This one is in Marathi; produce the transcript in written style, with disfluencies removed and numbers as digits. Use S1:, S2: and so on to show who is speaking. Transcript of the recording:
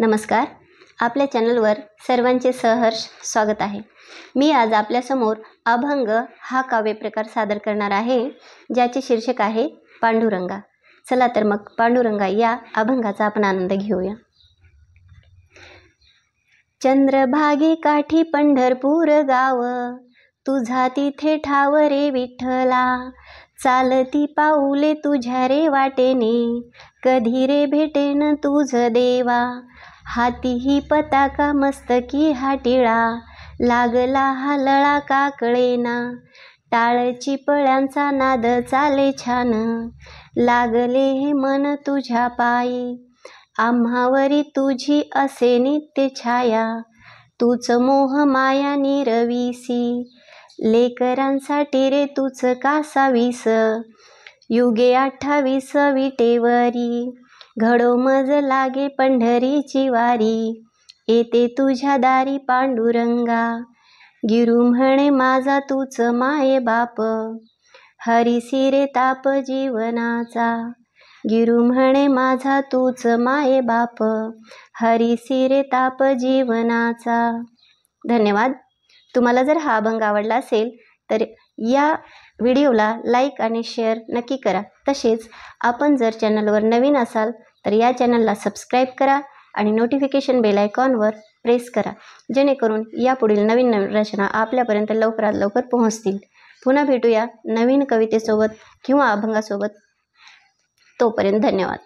S1: नमस्कार. आपल्या चॅनलवर सर्वांचे सहर्ष स्वागत आहे. मी आज आपल्यासमोर अभंग हा काव्यप्रकार सादर करणार आहे, ज्याचे शीर्षक आहे पांडुरंगा. चला तर मग पांडुरंगा या अभंगाचा आपण आनंद घेऊया. चंद्रभागे काठी पंढरपूर गाव, तुझा तिथे ठाव रे विठ्ठला. चालती पाऊले तुझ्या रे वाटेने, कधी रे भेटेन तुझ देवा. हाती ही पताका मस्तकी हा टिळा, लागला हा लळा का कळेना. टाळची पळ्यांचा नाद चाले छान, लागले हे मन तुझ्या पायी. आम्हावरी तुझी असे नित्य छाया, तूच मोह माया निरविसी. लेकरांसाठी रे तूच कासावीस, युगे 28 विटेवरी. घडो मज लागे पंढरीची वारी, येते तुझ्या दारी पांडुरंगा. गिरू म्हणे माझा तूच माये बाप, हरिसी रे ताप जीवनाचा. गिरू म्हणे माझा तूच माये बाप, हरिसी रे ताप जीवनाचा. धन्यवाद. तुम्हाला जर हा अभंग आवडला असेल तर या व्हिडिओला लाईक आणि शेअर नक्की करा. तसेच आपण जर चॅनलवर नवीन असाल तर या चॅनलला सबस्क्राईब करा आणि नोटिफिकेशन बेल आयकॉनवर प्रेस करा, जेणेकरून यापुढील नवीन रचना आपल्यापर्यंत लवकरात लवकर पोहोचतील. पुन्हा भेटूया नवीन कवितेसोबत किंवा अभंगासोबत. तोपर्यंत धन्यवाद.